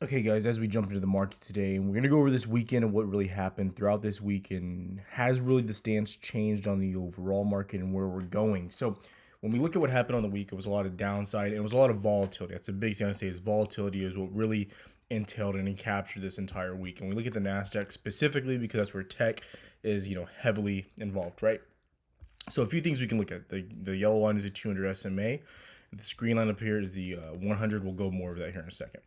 Okay, guys, as we jump into the market today, and we're going to go over this weekend and what really happened throughout this weekend. Has really the stance changed on the overall market and where we're going? So, when we look at what happened on the week, it was a lot of downside and it was a lot of volatility. That's a big thing I say is volatility is what really entailed and captured this entire week. And we look at the Nasdaq specifically because that's where tech is, heavily involved, right? So, a few things we can look at. The yellow line is the 200 SMA. This green line up here is the 100. We'll go more over that here in a second.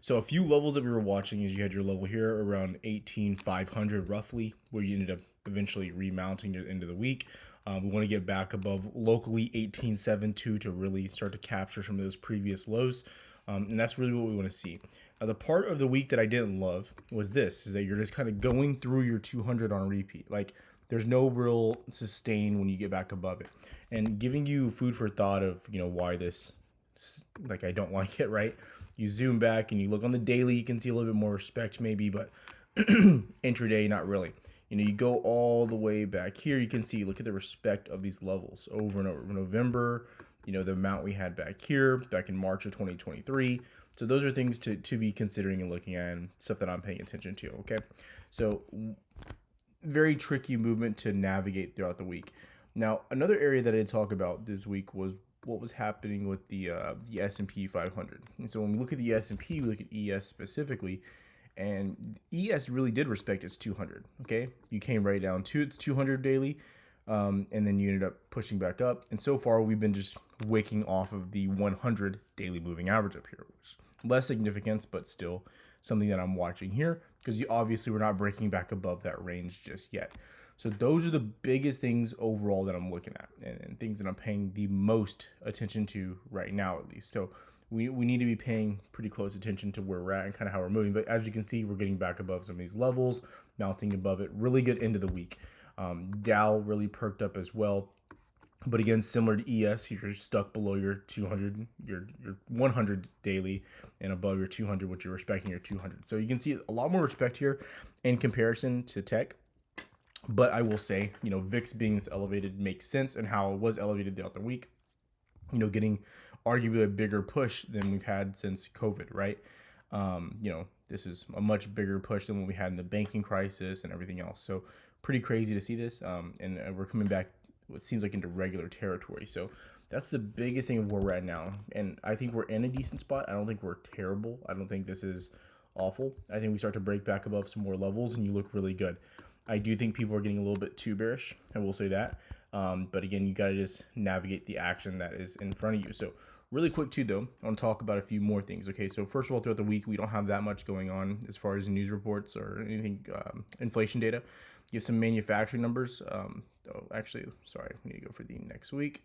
So a few levels that we were watching is you had your level here around 18,500 roughly, where you ended up eventually remounting at the end of the week. We want to get back above locally 18,702 to really start to capture some of those previous lows. And that's really what we want to see. Now, the part of the week that I didn't love was this, is that you're just kind of going through your 200 on repeat. Like, there's no real sustain when you get back above it. And giving you food for thought of, why this, like, I don't like it, right? You zoom back and you look on the daily, you can see a little bit more respect maybe, but intraday, not really. You go all the way back here, you can see, look at the respect of these levels over and over. November, the amount we had back here, back in March of 2023. So those are things to be considering and looking at and stuff that I'm paying attention to, okay? So very tricky movement to navigate throughout the week. Now, another area that I did talk about this week was what was happening with the S&P 500. And so when we look at the S&P, we look at ES specifically, and ES really did respect its 200, okay? You came right down to its 200 daily, and then you ended up pushing back up. And so far, we've been just waking off of the 100 daily moving average up here, which is less significance, but still something that I'm watching here, because obviously we're not breaking back above that range just yet. So those are the biggest things overall that I'm looking at and things that I'm paying the most attention to right now, at least. So we need to be paying pretty close attention to where we're at and kind of how we're moving. But as you can see, we're getting back above some of these levels, mounting above it. Really good end of the week. Dow really perked up as well. But again, similar to ES, you're stuck below your 200, your 100 daily, and above your 200, which you're respecting your 200. So you can see a lot more respect here in comparison to tech. But I will say, VIX being this elevated makes sense, and how it was elevated throughout the week, getting arguably a bigger push than we've had since COVID, right? This is a much bigger push than what we had in the banking crisis and everything else. So pretty crazy to see this. And we're coming back, what seems like, into regular territory. So that's the biggest thing of where we're at now. And I think we're in a decent spot. I don't think we're terrible. I don't think this is awful. I think we start to break back above some more levels and you look really good. I do think people are getting a little bit too bearish. I will say that. But again, you got to just navigate the action that is in front of you. So really quick too, though, I want to talk about a few more things. Okay, so first of all, throughout the week, we don't have that much going on as far as news reports or anything, inflation data. You have some manufacturing numbers. Actually, sorry, we need to go for the next week.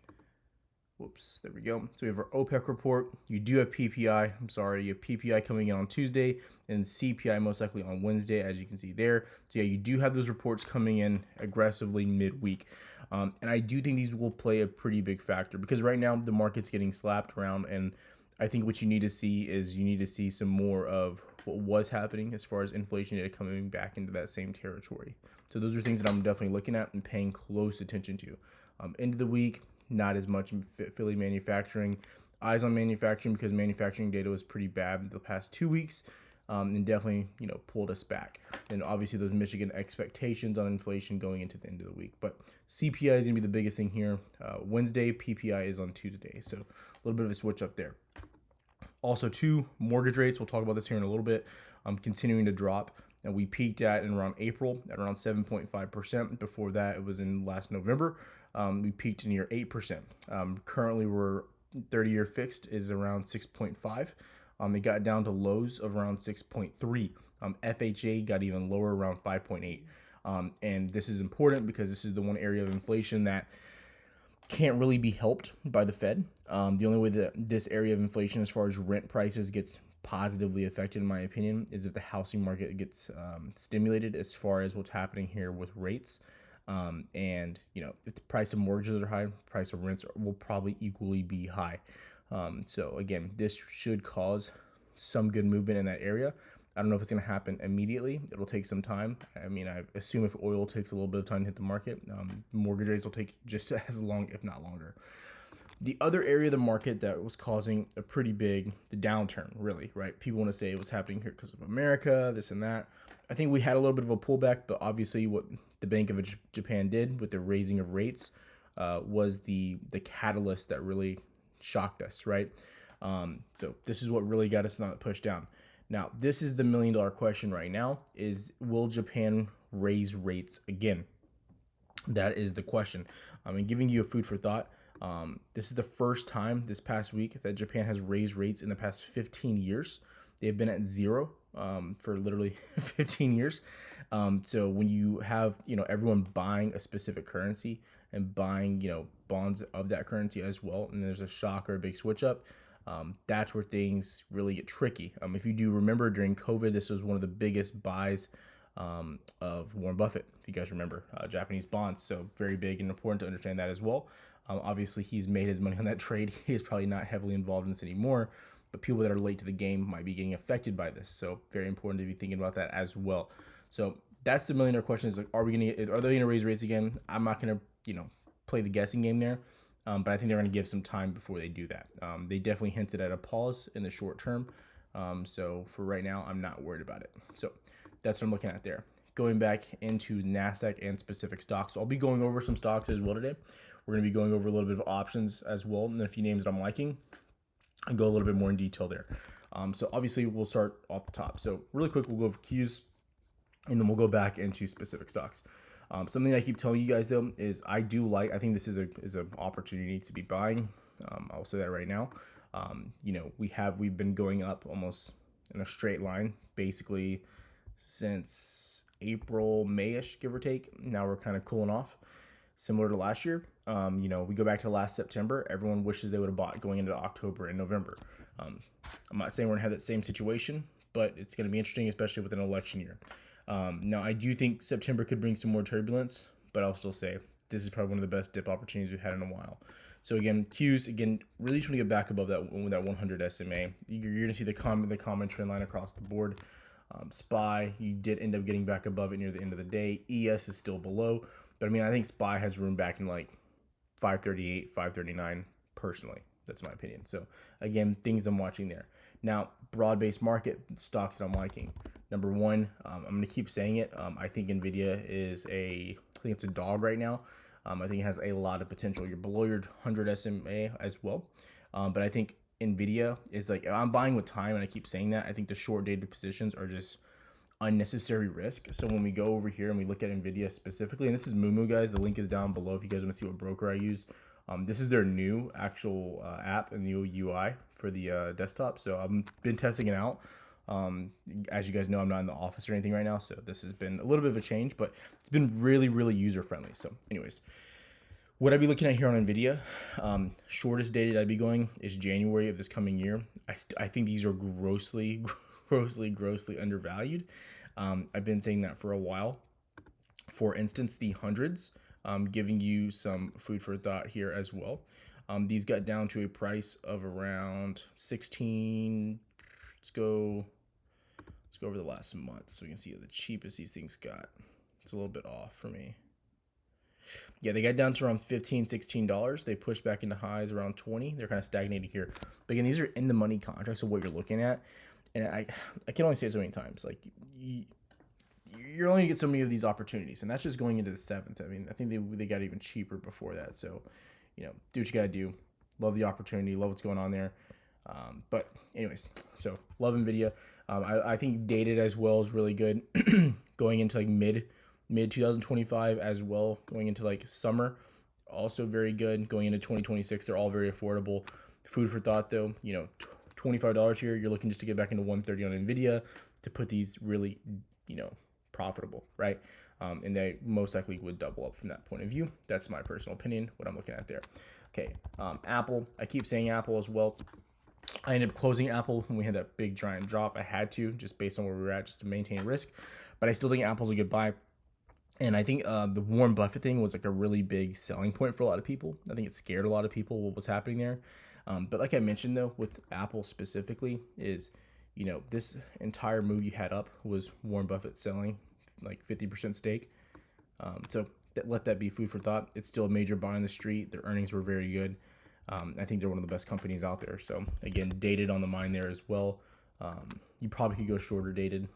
Whoops, there we go. So we have our OPEC report. You do have PPI. I'm sorry, you have PPI coming in on Tuesday and CPI most likely on Wednesday, as you can see there. So yeah, you do have those reports coming in aggressively midweek. And I do think these will play a pretty big factor because right now the market's getting slapped around, and I think what you need to see is you need to see some more of what was happening as far as inflation data coming back into that same territory. So those are things that I'm definitely looking at and paying close attention to. End of the week, not as much in Philly manufacturing. Eyes on manufacturing because manufacturing data was pretty bad the past 2 weeks, and definitely pulled us back. And obviously those Michigan expectations on inflation going into the end of the week. But CPI is gonna be the biggest thing here. Wednesday, PPI is on Tuesday, so a little bit of a switch up there. Also, two mortgage rates. We'll talk about this here in a little bit. Continuing to drop. And we peaked at in around April at around 7.5%. Before that, it was in last November. We peaked near 8%. Currently, we're 30-year fixed is around 6.5. It got down to lows of around 6.3. FHA got even lower, around 5.8. And this is important because this is the one area of inflation that can't really be helped by the Fed. The only way that this area of inflation, as far as rent prices, gets positively affected, in my opinion, is if the housing market gets stimulated as far as what's happening here with rates. And if the price of mortgages are high, price of rents will probably equally be high. So again, this should cause some good movement in that area. I don't know if it's going to happen immediately. It'll take some time. I mean, I assume if oil takes a little bit of time to hit the market, mortgage rates will take just as long, if not longer. The other area of the market that was causing a pretty big downturn, really, right? People want to say it was happening here because of America, this and that. I think we had a little bit of a pullback, but obviously what the Bank of Japan did with the raising of rates was the catalyst that really shocked us, right? So this is what really got us not pushed down. Now, this is the $1 million question right now: is will Japan raise rates again? That is the question. I'm giving you a food for thought. This is the first time this past week that Japan has raised rates in the past 15 years. They've been at zero for literally 15 years. So when you have, everyone buying a specific currency and buying, bonds of that currency as well, and there's a shock or a big switch up, that's where things really get tricky. If you do remember, during COVID, this was one of the biggest buys of Warren Buffett, if you guys remember, Japanese bonds. So very big and important to understand that as well. Obviously, he's made his money on that trade. He is probably not heavily involved in this anymore, but people that are late to the game might be getting affected by this. So very important to be thinking about that as well. So that's the $1 million question: is like, are they going to raise rates again? I'm not going to, play the guessing game there. But I think they're going to give some time before they do that. They definitely hinted at a pause in the short term. So for right now, I'm not worried about it. So that's what I'm looking at there. Going back into Nasdaq and specific stocks. So I'll be going over some stocks as well today. We're going to be going over a little bit of options as well, and a few names that I'm liking, and go a little bit more in detail there. So obviously we'll start off the top. So really quick, we'll go over Qs, and then we'll go back into specific stocks. Something I keep telling you guys though is I think this is an opportunity to be buying. I'll say that right now. We've been going up almost in a straight line basically since April, May-ish, give or take. Now we're kind of cooling off, similar to last year. We go back to last September. Everyone wishes they would have bought going into October and November. I'm not saying we're gonna have that same situation, but it's gonna be interesting, especially with an election year. Now, I do think September could bring some more turbulence, but I'll still say this is probably one of the best dip opportunities we've had in a while. So again, Qs, really trying to get back above that 100 SMA. You're going to see the common trend line across the board. SPY, you did end up getting back above it near the end of the day. ES is still below, but I think SPY has room back in like 538, 539 personally. That's my opinion. So again, things I'm watching there. Now, broad-based market stocks that I'm liking. Number one, I'm going to keep saying it. I think Nvda is it's a dog right now. I think it has a lot of potential. You're below your 100 SMA as well. But I think Nvda is I'm buying with time, and I keep saying that. I think the short-dated positions are just unnecessary risk. So when we go over here and we look at Nvda specifically, and this is Moomoo, guys. The link is down below if you guys want to see what broker I use. This is their new actual app and new UI for the desktop. So I've been testing it out. As you guys know, I'm not in the office or anything right now, so this has been a little bit of a change, but it's been really, really user friendly. So anyways, what I'd be looking at here on Nvda, shortest dated I'd be going is January of this coming year. I think these are grossly undervalued. I've been saying that for a while. For instance, the hundreds, giving you some food for thought here as well. These got down to a price of around 16. Let's go over the last month so we can see the cheapest these things got. It's a little bit off for me. Yeah, they got down to around $15, $16. They pushed back into highs around 20. They're kind of stagnating here. But again, these are in the money contracts of what you're looking at. And I can only say it so many times. You're only going to get so many of these opportunities. And that's just going into the 7th. I think they got even cheaper before that. So, do what you got to do. Love the opportunity. Love what's going on there. But anyways, so love Nvda. I think dated as well is really good. Going into mid 2025 as well. Going into summer, also very good. Going into 2026, they're all very affordable. Food for thought though, $25 here. You're looking just to get back into 130 on Nvda to put these really, profitable, right? And they most likely would double up from that point of view. That's my personal opinion, what I'm looking at there. Okay, Apple. I keep saying Apple as well. I ended up closing Apple when we had that big giant drop. I had to, just based on where we were at, just to maintain risk. But I still think Apple's a good buy. And I think the Warren Buffett thing was a really big selling point for a lot of people. I think it scared a lot of people what was happening there. But like I mentioned, though, with Apple specifically is, this entire move you had up was Warren Buffett selling 50% stake. So let that be food for thought. It's still a major buy on the street. Their earnings were very good. I think they're one of the best companies out there. So again, dated on the mind there as well. You probably could go shorter dated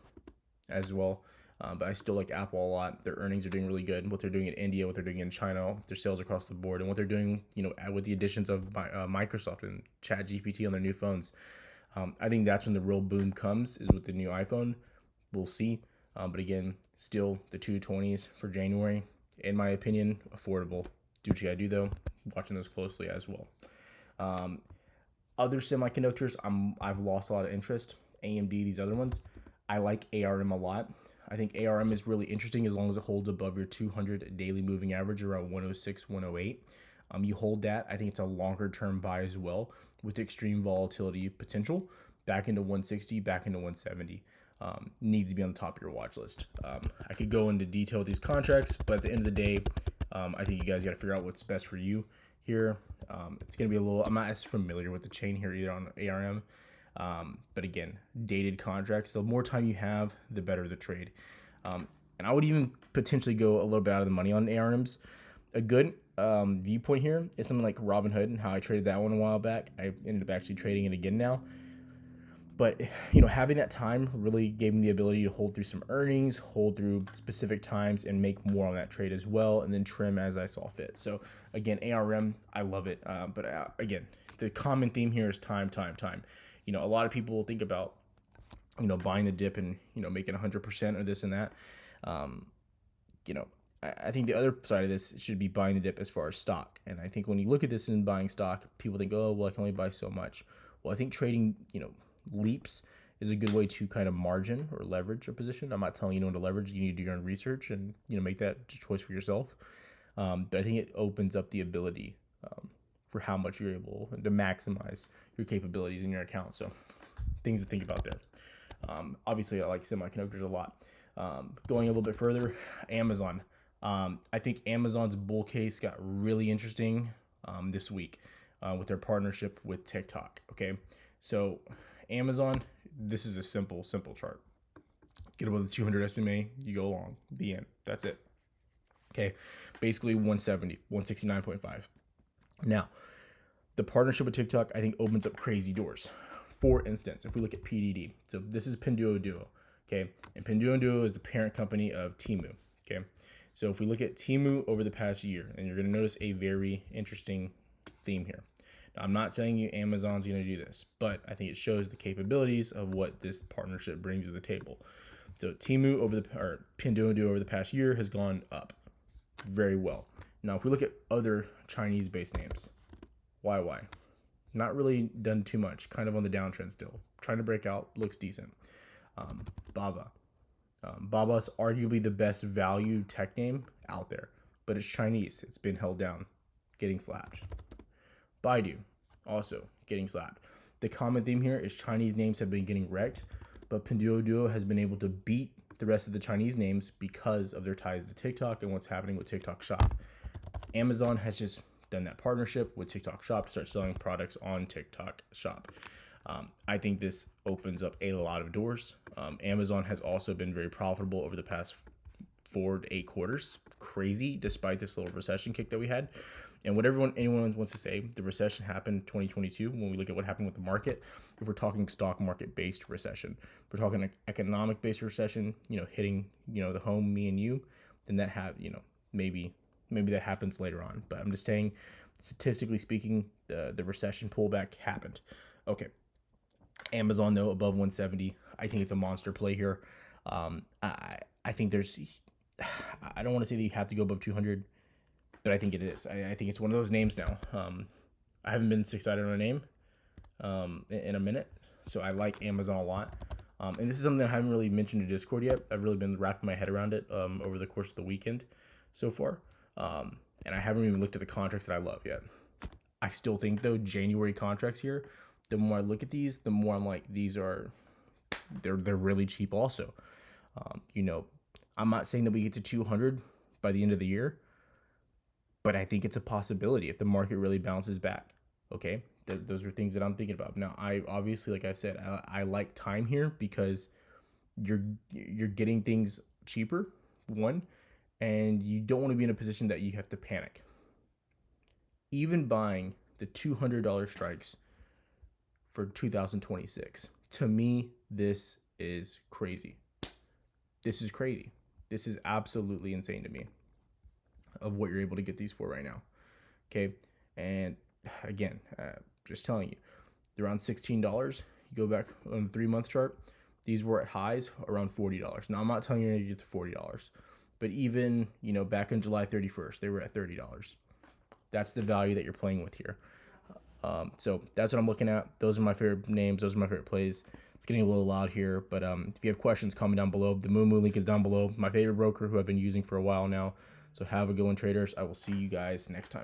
as well. But I still like Apple a lot. Their earnings are doing really good. What they're doing in India, what they're doing in China, their sales across the board, and what they're doing, with the additions of Microsoft and ChatGPT on their new phones. I think that's when the real boom comes, is with the new iPhone. We'll see. But again, still the 220s for January, in my opinion, affordable. Do what you gotta do though. Watching those closely as well. Other semiconductors, I've lost a lot of interest. AMD, these other ones. I like ARM a lot. I think ARM is really interesting as long as it holds above your 200 daily moving average around 106, 108. You hold that. I think it's a longer term buy as well, with extreme volatility potential back into 160, back into 170. Needs to be on the top of your watch list. I could go into detail with these contracts, but at the end of the day, I think you guys got to figure out what's best for you here. It's going to be a little, I'm not as familiar with the chain here either on ARM. But again, dated contracts, the more time you have, the better the trade. And I would even potentially go a little bit out of the money on ARMs. A good viewpoint here is something like Robinhood and how I traded that one a while back. I ended up actually trading it again now. But, having that time really gave me the ability to hold through some earnings, hold through specific times, and make more on that trade as well, and then trim as I saw fit. So, again, ARM, I love it. But again, the common theme here is time. A lot of people will think about, buying the dip and, making 100% or this and that. I think the other side of this should be buying the dip as far as stock. And I think when you look at this in buying stock, people think, oh, well, I can only buy so much. Well, I think trading, leaps is a good way to kind of margin or leverage a position. I'm not telling you when to leverage. You need to do your own research and, make that choice for yourself. But I think it opens up the ability for how much you're able to maximize your capabilities in your account. So things to think about there. Obviously, I like semiconductors a lot. Going a little bit further, Amazon. I think Amazon's bull case got really interesting this week with their partnership with TikTok. Okay, so Amazon, this is a simple chart. Get above the 200 SMA, you go long. The end. That's it. Okay, basically 170, 169.5. Now, the partnership with TikTok, I think, opens up crazy doors. For instance, if we look at PDD, so this is Pinduoduo, okay, and Pinduoduo is the parent company of Temu, okay. So if we look at Temu over the past year, and you're going to notice a very interesting theme here. Now, I'm not telling you Amazon's going to do this, but I think it shows the capabilities of what this partnership brings to the table. So Temu Pinduoduo over the past year has gone up very well. Now, if we look at other Chinese-based names, YY, not really done too much, kind of on the downtrend still. Trying to break out, looks decent. Baba. Baba's arguably the best value tech name out there, but it's Chinese. It's been held down, getting slapped. Baidu, also getting slapped. The common theme here is Chinese names have been getting wrecked, but Pinduoduo has been able to beat the rest of the Chinese names because of their ties to TikTok and what's happening with TikTok Shop. Amazon has just done that partnership with TikTok Shop to start selling products on TikTok Shop. I think this opens up a lot of doors. Amazon has also been very profitable over the past 4 to 8 quarters. Crazy, despite this little recession kick that we had. And what anyone wants to say, the recession happened in 2022 when we look at what happened with the market. If we're talking stock market based recession, if we're talking economic based recession, hitting, the home, me and you, then that maybe that happens later on. But I'm just saying, statistically speaking, the recession pullback happened. Okay. Amazon, though, above 170. I think it's a monster play here. I think I don't want to say that you have to go above 200, but I think it is. I think it's one of those names now. I haven't been excited on a name in a minute, so I like Amazon a lot. And this is something that I haven't really mentioned in Discord yet. I've really been wrapping my head around it over the course of the weekend so far. And I haven't even looked at the contracts that I love yet. I still think, though, January contracts here, the more I look at these, the more I'm like, they're really cheap also. I'm not saying that we get to 200 by the end of the year, but I think it's a possibility if the market really bounces back. Okay, those are things that I'm thinking about. Now, I obviously, like I said, I like time here because you're getting things cheaper, one, and you don't want to be in a position that you have to panic. Even buying the $200 strikes for 2026. To me, this is crazy. This is crazy. This is absolutely insane to me of what you're able to get these for right now. Okay. And again, just telling you, they're around $16. You go back on the 3-month chart, these were at highs around $40. Now, I'm not telling you you're going to get to $40, but even, back on July 31st, they were at $30. That's the value that you're playing with here. So that's what I'm looking at. Those are my favorite names. Those are my favorite plays. It's getting a little loud here, but if you have questions, comment down below. The Moo link is down below. My favorite broker who I've been using for a while now. So have a good one, traders. I will see you guys next time.